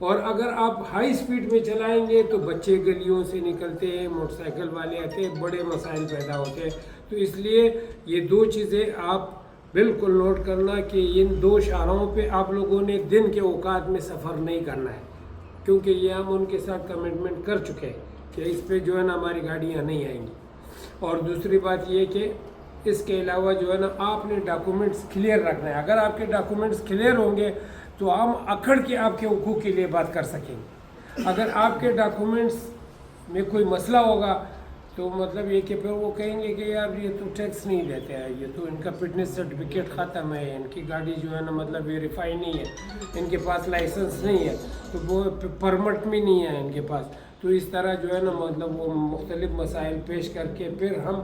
اور اگر آپ ہائی سپیڈ میں چلائیں گے تو بچے گلیوں سے نکلتے ہیں، موٹر سائیکل والے آتے ہیں، بڑے مسائل پیدا ہوتے ہیں. تو اس لیے یہ دو چیزیں آپ بالکل نوٹ کرنا کہ ان دو شاہراہوں پہ آپ لوگوں نے دن کے اوقات میں سفر نہیں کرنا ہے، کیونکہ یہ ہم ان کے ساتھ کمٹمنٹ کر چکے ہیں کہ اس پہ جو ہے نا ہماری گاڑیاں نہیں آئیں گی. اور دوسری بات یہ کہ اس کے علاوہ جو ہے نا آپ نے ڈاکومنٹس کلیئر رکھنا ہے. اگر آپ کے ڈاکومنٹس کلیئر ہوں گے تو ہم اکھڑ کے آپ کے حقوق کے لیے بات کر سکیں گے. اگر آپ کے ڈاکومنٹس میں کوئی مسئلہ ہوگا تو مطلب یہ کہ پھر وہ کہیں گے کہ یار یہ تو ٹیکس نہیں دیتے ہیں، یہ تو ان کا فٹنس سرٹیفکیٹ ختم ہے، ان کی گاڑی جو ہے نا مطلب ویریفائی نہیں ہے، ان کے پاس لائسنس نہیں ہے، تو وہ پرمٹ بھی نہیں ہے ان کے پاس. تو اس طرح جو ہے نا مطلب وہ مختلف مسائل پیش کر کے پھر ہم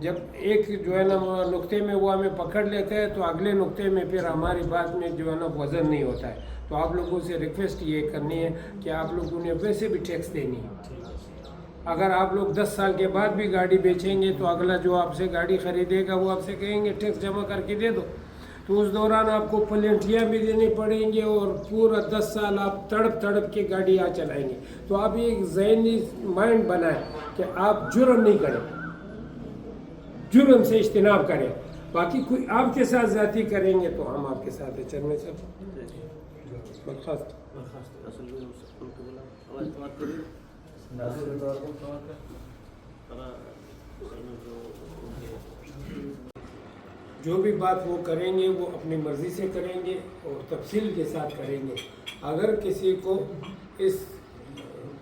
جب ایک جو ہے نا نقطے میں وہ ہمیں پکڑ لیتے ہیں تو اگلے نقطے میں پھر ہماری بات میں جو ہے نا وزن نہیں ہوتا ہے. تو آپ لوگوں سے ریکویسٹ یہ کرنی ہے کہ آپ لوگوں نے ویسے بھی ٹیکس دینی ہے. اگر آپ لوگ 10 سال کے بعد بھی گاڑی بیچیں گے تو اگلا جو آپ سے گاڑی خریدے گا وہ آپ سے کہیں گے ٹیکس جمع کر کے دے دو. تو اس دوران آپ کو پلنٹیاں بھی دینی پڑیں گے اور پورا 10 سال آپ تڑپ تڑپ کے گاڑی چلائیں گے. تو آپ ایک ذہنی مائنڈ بنائیں کہ آپ جرم نہیں کریں، جرم سے اجتناب کریں. باقی کوئی آپ کے ساتھ ذاتی کریں گے تو ہم آپ کے ساتھ ہیں. چلنے سے برخاست. جو بھی بات وہ کریں گے وہ اپنی مرضی سے کریں گے اور تفصیل کے ساتھ کریں گے. اگر کسی کو اس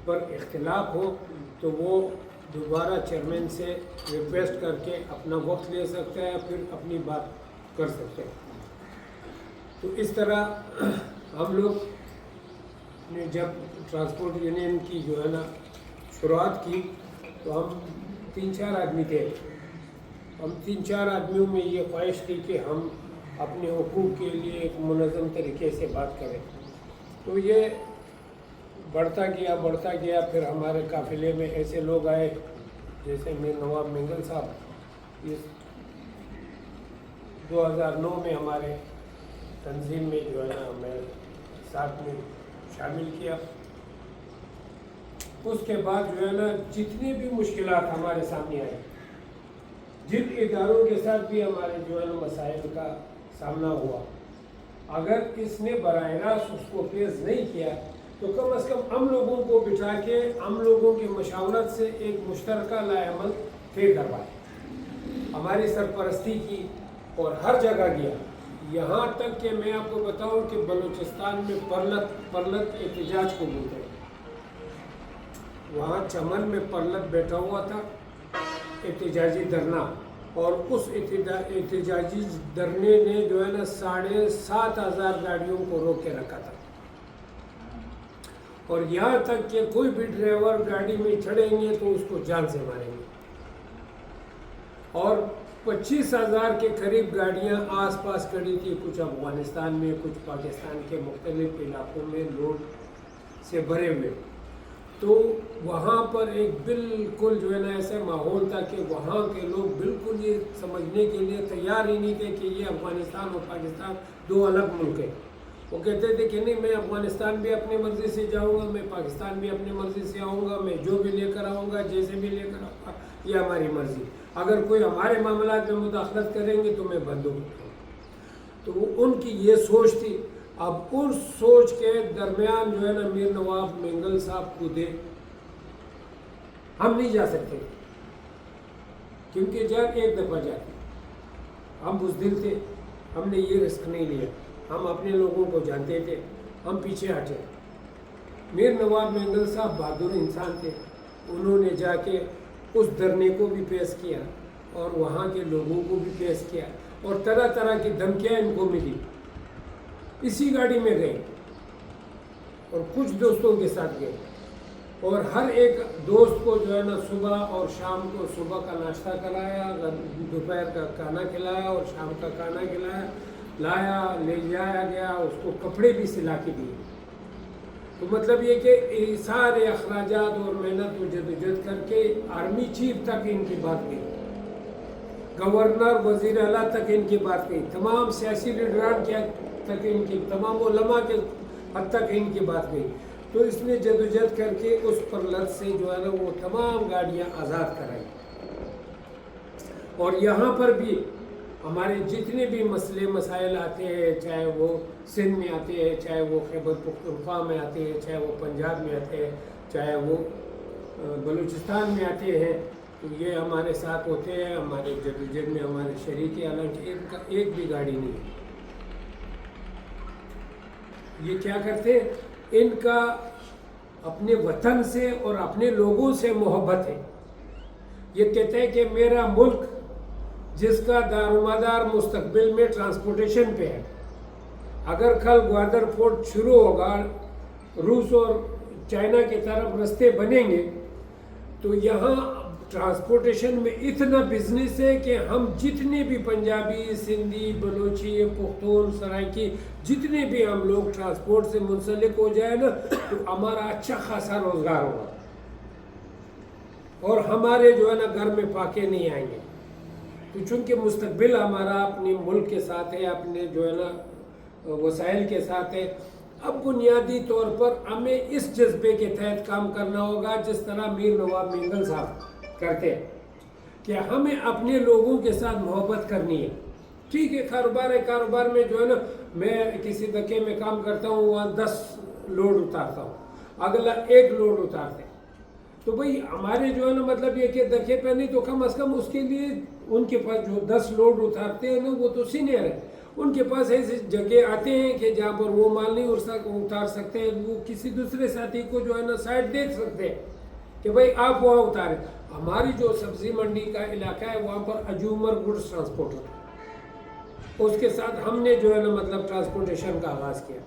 پر اختلاف ہو تو وہ دوبارہ چیئرمین سے ریکویسٹ کر کے اپنا وقت لے سکتا ہے، پھر اپنی بات کر سکتے ہیں. تو اس طرح ہم لوگ نے جب ٹرانسپورٹ یونین کی جو ہے نا شروعات کی تو ہم 3-4 آدمی تھے. ہم 3-4 آدمیوں میں یہ خواہش تھی کہ ہم اپنے حقوق کے لیے ایک منظم طریقے سے بات کریں. تو یہ بڑھتا گیا. پھر ہمارے قافلے میں ایسے لوگ آئے جیسے میر نواب مینگل صاحب. اس 2009 میں ہمارے تنظیم میں جو ہے نا ہمیں ساتھ میں شامل کیا. اس کے بعد جو ہے نا جتنی بھی مشکلات ہمارے سامنے آئے، جن اداروں کے ساتھ بھی ہمارے جو ہے نا مسائل کا سامنا ہوا، اگر اس نے براہ راست اس کو فیس نہیں کیا تو کم از کم ہم لوگوں کو بٹھا کے ہم لوگوں کی مشاورت سے ایک مشترکہ لائحہ عمل طے کروائے. ہماری سرپرستی کی اور ہر جگہ گیا. یہاں تک کہ میں آپ کو بتاؤں کہ بلوچستان میں پرلت احتجاج کو بولتے ہیں. وہاں چمن میں پرلت بیٹھا ہوا تھا احتجاجی دھرنا، اور اس احتجاجی دھرنے نے جو ہے نا 7,500 گاڑیوں کو روک کے رکھا تھا. اور یہاں تک کہ کوئی بھی ڈرائیور گاڑی میں چڑھیں گے تو اس کو جان سے ماریں گے. اور 25,000 کے قریب گاڑیاں آس پاس کھڑی تھی، کچھ افغانستان میں، کچھ پاکستان کے مختلف علاقوں میں لوڈ سے بھرے ہوئے. تو وہاں پر ایک بالکل جو ہے نا ایسا ماحول تھا کہ وہاں کے لوگ بالکل یہ سمجھنے کے لیے تیار ہی نہیں تھے کہ یہ افغانستان اور پاکستان دو الگ ملک ہیں. وہ کہتے تھے کہ نہیں، میں افغانستان بھی اپنی مرضی سے جاؤں گا، میں پاکستان بھی اپنی مرضی سے آؤں گا، میں جو بھی لے کر آؤں گا، جیسے بھی لے کر آؤں گا، یہ ہماری مرضی. اگر کوئی ہمارے معاملات میں مداخلت کریں گے تو میں بندوق اٹھاؤں. تو وہ ان کی یہ سوچ تھی. اب اس سوچ کے درمیان جو ہے نا میر نواب مینگل صاحب کودے. ہم نہیں جا سکتے کیونکہ جب ایک دفعہ جاتے ہم بزدل تھے، ہم نے یہ رسک نہیں لیا. ہم اپنے لوگوں کو جانتے تھے، ہم پیچھے ہٹے. میر نواب مینگل صاحب بہادر انسان تھے. انہوں نے جا کے اس دھرنے کو بھی پیش کیا اور وہاں کے لوگوں کو بھی پیش کیا، اور طرح طرح کی دھمکیاں ان کو ملی. اسی گاڑی میں گئے اور کچھ دوستوں کے ساتھ گئے، اور ہر ایک دوست کو جو ہے نا صبح اور شام کو صبح کا ناشتہ کرایا، دوپہر کا کھانا کھلایا اور شام کا کھانا کھلایا، لے جایا گیا. اس کو کپڑے بھی سلا کے دیے. تو مطلب یہ کہ سارے اخراجات اور محنت و جدوجہد کر کے آرمی چیف تک ان کی بات گئی، گورنر، وزیر اعلیٰ تک ان کی بات گئی، تمام سیاسی لیڈران کیا تک ان کی، تمام علماء کے حد تک ان کی بات گئی. تو اس نے جدوجہد کر کے اس پر لت سے جو ہے نا وہ تمام گاڑیاں آزاد کرائی. اور یہاں پر بھی ہمارے جتنے بھی مسئلے مسائل آتے ہیں, چاہے وہ سندھ میں آتے ہیں, چاہے وہ خیبر پختونخوا میں آتے ہیں, چاہے وہ پنجاب میں آتے ہیں, چاہے وہ بلوچستان میں آتے ہیں, تو یہ ہمارے ساتھ ہوتے ہیں. ہمارے جدوجہد میں ہمارے شریک ہیں, حالانکہ ان کا ایک بھی گاڑی نہیں ہے. یہ کیا کرتے ہیں, ان کا اپنے وطن سے اور اپنے لوگوں سے محبت ہے. یہ کہتے ہیں کہ میرا ملک جس کا دار و مدار مستقبل میں ٹرانسپورٹیشن پہ ہے, اگر کل گوادر پورٹ شروع ہوگا, روس اور چائنا کی طرف رستے بنیں گے, تو یہاں ٹرانسپورٹیشن میں اتنا بزنس ہے کہ ہم جتنے بھی پنجابی, سندھی, بلوچی, پختون, سرائکی, جتنے بھی ہم لوگ ٹرانسپورٹ سے منسلک ہو جائے نا, تو ہمارا اچھا خاصا روزگار ہوگا. اور ہمارے جو ہے نا گھر میں پاکے نہیں آئیں گے. تو چونکہ مستقبل ہمارا اپنے ملک کے ساتھ ہے, اپنے جو ہے نا وسائل کے ساتھ ہے, اب بنیادی طور پر ہمیں اس جذبے کے تحت کام کرنا ہوگا جس طرح میر نواب مینگل صاحب کرتے ہیں کہ ہمیں اپنے لوگوں کے ساتھ محبت کرنی ہے. ٹھیک ہے, کاروبار ہے, کاروبار میں جو ہے نا میں کسی دکے میں کام کرتا ہوں, وہاں 10 لوڈ اتارتا ہوں, اگلا 1 لوڈ اتارتے ہیں. تو بھئی ہمارے جو ہے نا مطلب یہ کہ دکے پہ نہیں تو کم از کم اس کے لیے ان کے پاس جو 10 لوڈ اتارتے ہیں نا وہ تو سینئر ہے, ان کے پاس ایسی جگہ آتے ہیں کہ جہاں پر وہ مال نہیں اتار سکتے ہیں, وہ کسی دوسرے ساتھی کو جو ہے نا سائڈ دیکھ سکتے ہیں کہ بھئی آپ وہاں اتاریں. ہماری جو سبزی منڈی کا علاقہ ہے وہاں پر اجومر گڈس ٹرانسپورٹ ہوتا ہے, اس کے ساتھ ہم نے جو ہے نا مطلب ٹرانسپورٹیشن کا آغاز کیا.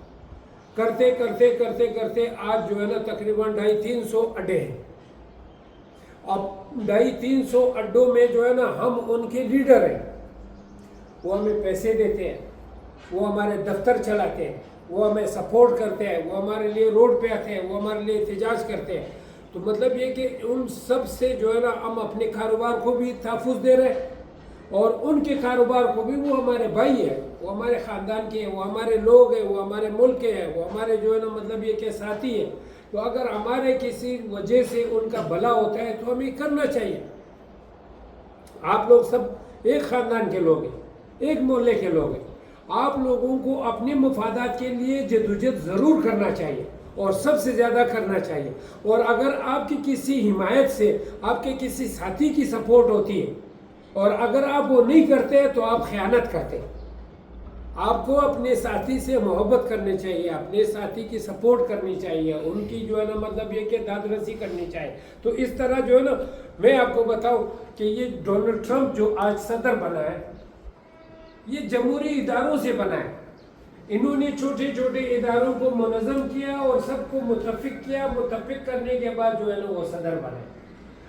کرتے کرتے کرتے کرتے آج جو ہے نا تقریباً 250-300 اڈے ہیں. اب 250-300 اڈوں میں جو ہے نا ہم ان کے لیڈر ہیں, وہ ہمیں پیسے دیتے ہیں, وہ ہمارے دفتر چلاتے ہیں, وہ ہمیں سپورٹ کرتے ہیں, وہ ہمارے لیے روڈ پہ آتے ہیں, وہ ہمارے لیے احتجاج کرتے ہیں. تو مطلب یہ کہ ان سب سے جو ہے نا ہم اپنے کاروبار کو بھی تحفظ دے رہے ہیں, اور ان کے کاروبار کو بھی. وہ ہمارے بھائی ہیں, وہ ہمارے خاندان کے ہیں, وہ ہمارے لوگ ہیں, وہ ہمارے ملک کے ہیں, وہ ہمارے جو ہے نا مطلب یہ کہ ساتھی ہیں. تو اگر ہمارے کسی وجہ سے ان کا بھلا ہوتا ہے تو ہمیں کرنا چاہیے. آپ لوگ سب ایک خاندان کے لوگ ہیں, ایک محلے کے لوگ ہیں. آپ لوگوں کو اپنے مفادات کے لیے جدوجہد ضرور کرنا چاہیے, اور سب سے زیادہ کرنا چاہیے. اور اگر آپ کی کسی حمایت سے آپ کے کسی ساتھی کی سپورٹ ہوتی ہے, اور اگر آپ وہ نہیں کرتے تو آپ خیانت کرتے ہیں. آپ کو اپنے ساتھی سے محبت کرنی چاہیے, اپنے ساتھی کی سپورٹ کرنی چاہیے, ان کی جو ہے نا مطلب یہ کہ داد رسی کرنی چاہیے. تو اس طرح جو ہے نا میں آپ کو بتاؤں کہ یہ ڈونلڈ ٹرمپ جو آج صدر بنا ہے, یہ جمہوری اداروں سے بنا ہے. انہوں نے چھوٹے چھوٹے اداروں کو منظم کیا اور سب کو متفق کیا. متفق کرنے کے بعد جو ہے نا وہ صدر بنے.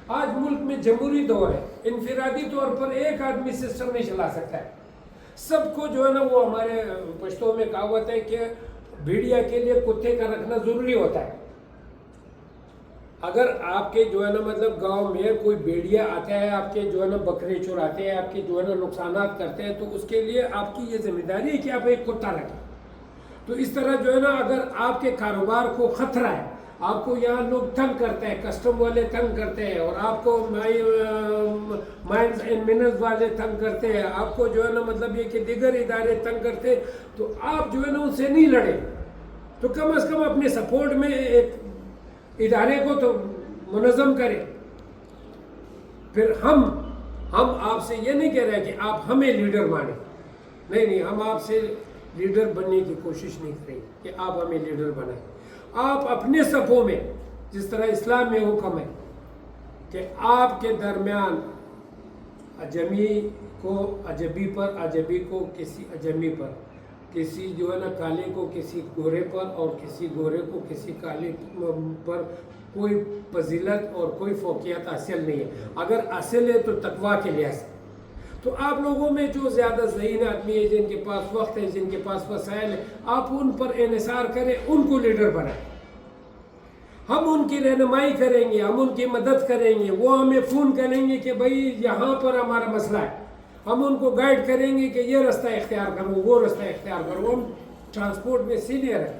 آج ملک میں جمہوری دور ہے, انفرادی طور پر ایک آدمی سسٹم نہیں چلا سکتا ہے. سب کو جو ہے نا وہ ہمارے پشتوں میں کہاوت ہے کہ بھیڑیا کے لیے کتے کا رکھنا ضروری ہوتا ہے. اگر آپ کے جو ہے نا مطلب گاؤں میں کوئی بھیڑیا آتا ہے, آپ کے جو ہے نا بکرے چراتے ہیں, آپ کے جو ہے نا نقصانات کرتے ہیں, تو اس کے لیے آپ کی یہ ذمہ داری ہے کہ آپ ایک کتا رکھیں. تو اس طرح جو ہے نا اگر آپ کے کاروبار کو خطرہ ہے, آپ کو یہاں لوگ تنگ کرتے ہیں, کسٹم والے تنگ کرتے ہیں, اور آپ کو مائنز اینڈ منرلز والے تنگ کرتے ہیں, آپ کو جو ہے نا مطلب یہ کہ دیگر ادارے تنگ کرتے ہیں, تو آپ جو ہے نا ان سے نہیں لڑیں. تو کم از کم اپنے سپورٹ میں ایک ادارے کو تو منظم کریں. پھر ہم آپ سے یہ نہیں کہہ رہے کہ آپ ہمیں لیڈر مانیں, نہیں, ہم آپ سے لیڈر بننے کی کوشش نہیں کریں کہ آپ ہمیں لیڈر بنائیں. آپ اپنے صفوں میں, جس طرح اسلام میں حکم ہے کہ آپ کے درمیان اجمی کو اجبی پر, اجبی کو کسی اجمی پر, کسی جو ہے نا کالے کو کسی گورے پر, اور کسی گورے کو کسی کالے پر کوئی فضیلت اور کوئی فوقیت حاصل نہیں ہے. اگر حاصل ہے تو تقویٰ کے لحاظ سے. تو آپ لوگوں میں جو زیادہ ذہین آدمی ہے, جن کے پاس وقت ہے, جن کے پاس وسائل ہے, آپ ان پر انحصار کریں, ان کو لیڈر بنائیں. ہم ان کی رہنمائی کریں گے, ہم ان کی مدد کریں گے. وہ ہمیں فون کریں گے کہ بھائی یہاں پر ہمارا مسئلہ ہے, ہم ان کو گائیڈ کریں گے کہ یہ رستہ اختیار کرو, وہ رستہ اختیار کرو. ہم ٹرانسپورٹ میں سینئر ہیں,